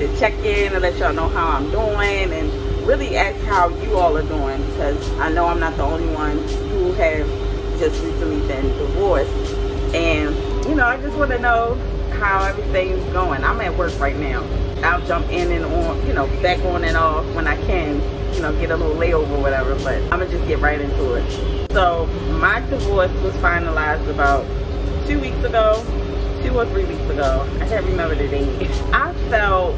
to check in and let y'all know how I'm doing and really ask how you all are doing, because I know I'm not the only one who have just recently been divorced. And you know, I just want to know how everything's going. I'm at work right now. I'll jump in and on, you know, back on and off when I can, you know, get a little layover or whatever, but I'm gonna just get right into it. So my divorce was finalized about 2 weeks ago, 2 or 3 weeks ago. I can't remember the date. I felt,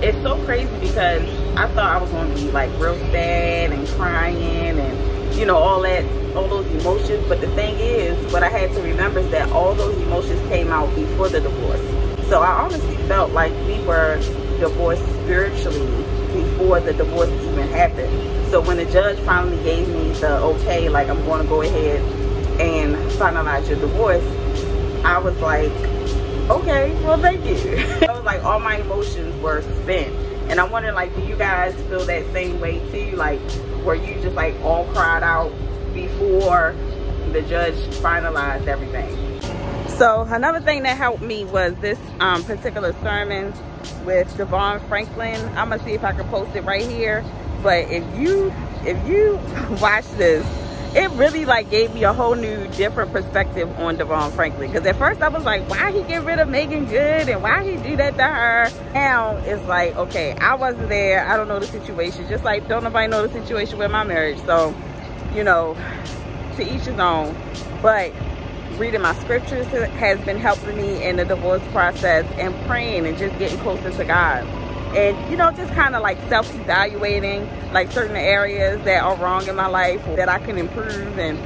it's so crazy because I thought I was gonna be like real sad and crying and, you know, all those emotions. But the thing is, what I had to remember is that all those emotions came out before the divorce. So I honestly felt like we were divorced spiritually before the divorce even happened. So when the judge finally gave me the okay, like I'm going to go ahead and finalize your divorce, I was like, okay, well, thank you. I was like, all my emotions were spent. And I wonder, like, do you guys feel that same way too? Like, were you just like all cried out before the judge finalized everything? So another thing that helped me was this particular sermon with Devon Franklin. I'm gonna see if I can post it right here. But if you watch this, it really like gave me a whole new different perspective on Devon Franklin. Because at first I was like, why he get rid of Megan Good and why he do that to her? Now it's like, okay, I wasn't there, I don't know the situation, just like don't nobody know the situation with my marriage. So, you know, to each his own. But reading my scriptures has been helping me in the divorce process, and praying and just getting closer to God. And, you know, just kind of like self-evaluating like certain areas that are wrong in my life that I can improve. And,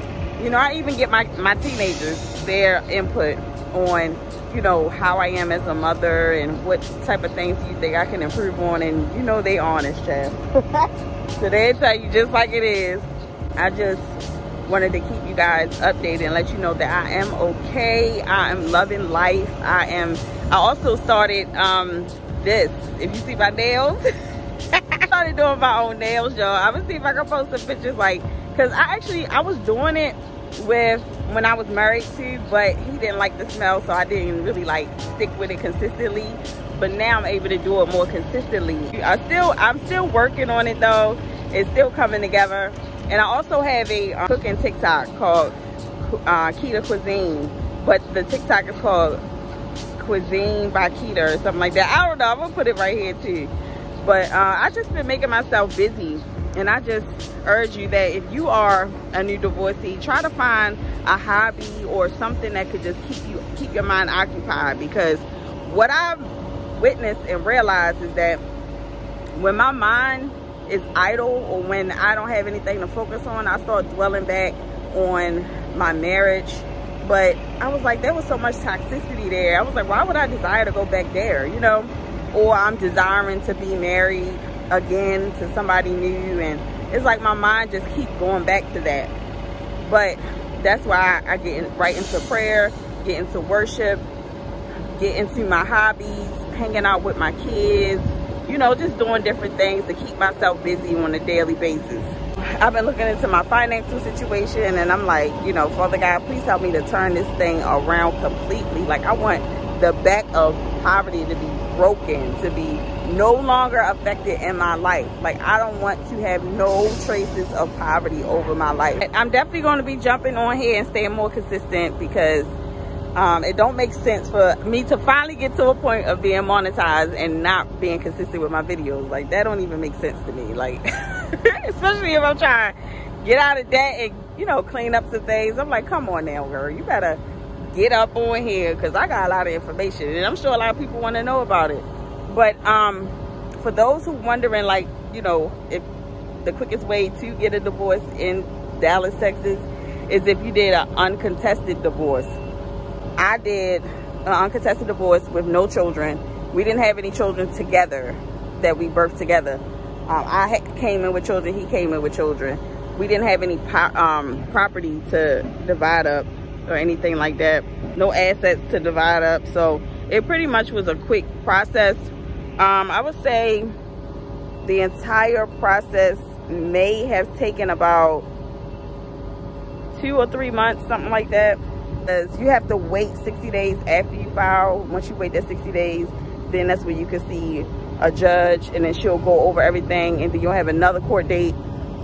you know, I even get my teenagers their input on, you know, how I am as a mother and what type of things you think I can improve on. And, you know, they honest, child. So they tell you just like it is. I just wanted to keep you guys updated and let you know that I am okay. I am loving life. I also started this, if you see my nails, I started doing my own nails, y'all. I'm gonna see if I can post some pictures, like, because I was doing it with when I was married to, but he didn't like the smell, so I didn't really like stick with it consistently. But now I'm able to do it more consistently. I'm still working on it though. It's still coming together. And I also have a cooking TikTok called Keto Cuisine, but the TikTok is called Cuisine by Keto or something like that. I don't know, I'm gonna put it right here too. But I just been making myself busy, and I just urge you that if you are a new divorcee, try to find a hobby or something that could just keep your mind occupied. Because what I've witnessed and realized is that when my mind is idle, or when I don't have anything to focus on, I start dwelling back on my marriage. But I was like, there was so much toxicity there. I was like, why would I desire to go back there, you know? Or I'm desiring to be married again to somebody new, and it's like my mind just keep going back to that. But that's why I get right into prayer, get into worship, get into my hobbies, hanging out with my kids, you know, just doing different things to keep myself busy on a daily basis. I've been looking into my financial situation, and I'm like, you know, Father God, please help me to turn this thing around completely. Like, I want the back of poverty to be broken, to be no longer affected in my life. Like, I don't want to have no traces of poverty over my life. I'm definitely going to be jumping on here and staying more consistent, because it don't make sense for me to finally get to a point of being monetized and not being consistent with my videos. Like, that don't even make sense to me. Like, especially if I'm trying to get out of debt and, you know, clean up some things. I'm like, come on now, girl, you better get up on here, because I got a lot of information, and I'm sure a lot of people want to know about it. But for those who wondering, like, you know, if the quickest way to get a divorce in Dallas, Texas, is if you did an uncontested divorce. I did an uncontested divorce with no children. We didn't have any children together that we birthed together. I came in with children, he came in with children. We didn't have any property to divide up or anything like that. No assets to divide up. So it pretty much was a quick process. I would say the entire process may have taken about 2 or 3 months, something like that. Because you have to wait 60 days after you file. Once you wait that 60 days, then that's when you can see a judge, and then she'll go over everything, and then you'll have another court date,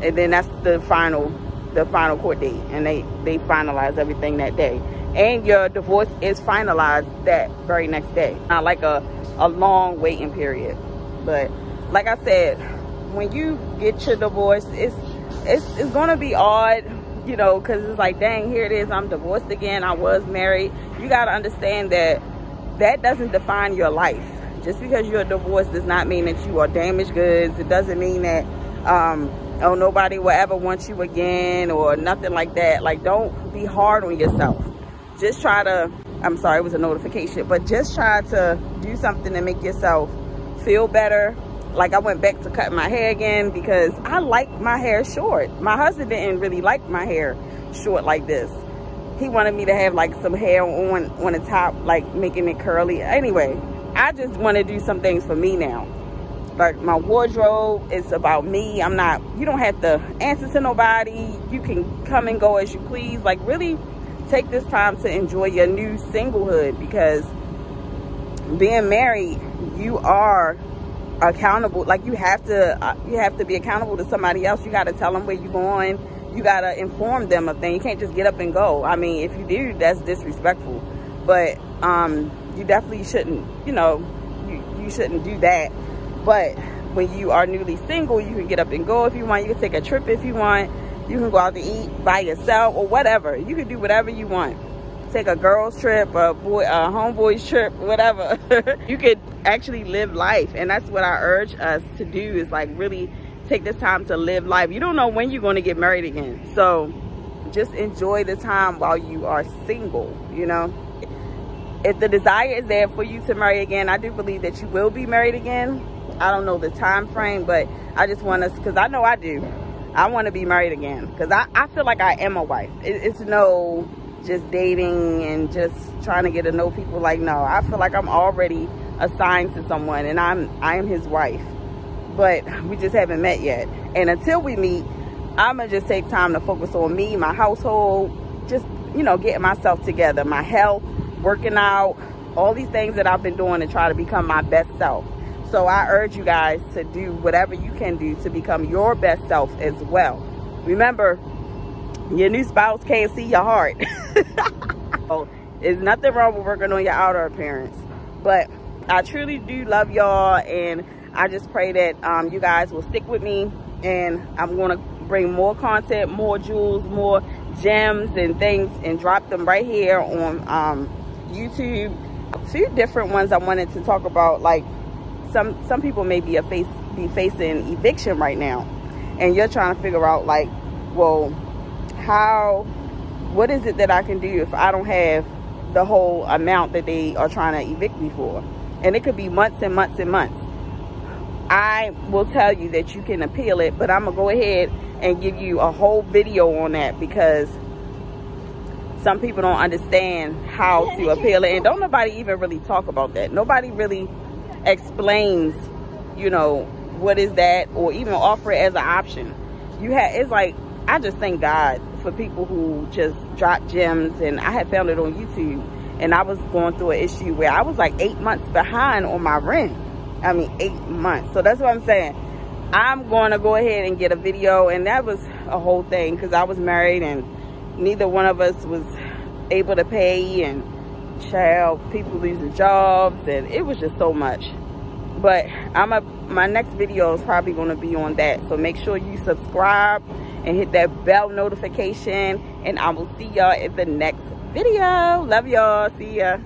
and then that's the final court date, and they finalize everything that day, and your divorce is finalized that very next day. Not like a long waiting period. But like I said, when you get your divorce, it's gonna be odd, you know, because it's like, dang, here it is, I'm divorced again, I was married. You got to understand that that doesn't define your life. Just because you're divorced does not mean that you are damaged goods. It doesn't mean that oh, nobody will ever want you again or nothing like that. Like, don't be hard on yourself. Just try to, I'm sorry, it was a notification, but just try to do something to make yourself feel better. Like, I went back to cutting my hair again because I like my hair short. My husband didn't really like my hair short like this. He wanted me to have like some hair on the top, like making it curly. Anyway, I just want to do some things for me now. Like, my wardrobe is about me. I'm not, you don't have to answer to nobody. You can come and go as you please. Like, really take this time to enjoy your new singlehood, because being married, you are accountable. Like, you have to be accountable to somebody else. You got to tell them where you're going. You got to inform them of things. You can't just get up and go. I mean, if you do, that's disrespectful. But you definitely shouldn't, you know, you shouldn't do that. But when you are newly single, you can get up and go if you want. You can take a trip if you want. You can go out to eat by yourself or whatever. You can do whatever you want. Take a girl's trip, a homeboy's trip, whatever. You could actually live life, and that's what I urge us to do, is like really take this time to live life. You don't know when you're going to get married again, so just enjoy the time while you are single. You know, if the desire is there for you to marry again, I do believe that you will be married again. I don't know the time frame, but I just want us, because I know I do, I want to be married again, because I feel like I am a wife. It's no just dating and just trying to get to know people. Like, no, I feel like I'm already assigned to someone, and I am his wife, but we just haven't met yet. And until we meet, I'm gonna just take time to focus on me, my household, just, you know, getting myself together, my health, working out, all these things that I've been doing to try to become my best self. So I urge you guys to do whatever you can do to become your best self as well. Remember, your new spouse can't see your heart. So, there's nothing wrong with working on your outer appearance. But I truly do love y'all, and I just pray that you guys will stick with me, and I'm going to bring more content, more jewels, more gems and things, and drop them right here on YouTube. A few different ones I wanted to talk about. Like, some people may be facing eviction right now, and you're trying to figure out, like, well, what is it that I can do if I don't have the whole amount that they are trying to evict me for? And it could be months and months and months. I will tell you that you can appeal it, but I'm gonna go ahead and give you a whole video on that, because some people don't understand how to appeal it, and don't nobody even really talk about that. Nobody really explains, you know, what is that, or even offer it as an option. It's like, I just thank God for people who just drop gems. And I had found it on YouTube, and I was going through an issue where I was like 8 months behind on my rent. I mean, 8 months. So that's what I'm saying. I'm going to go ahead and get a video, and that was a whole thing, because I was married and neither one of us was able to pay, and child, people losing jobs, and it was just so much. But my next video is probably going to be on that, so make sure you subscribe and hit that bell notification, and I will see y'all in the next video. Love y'all. See ya.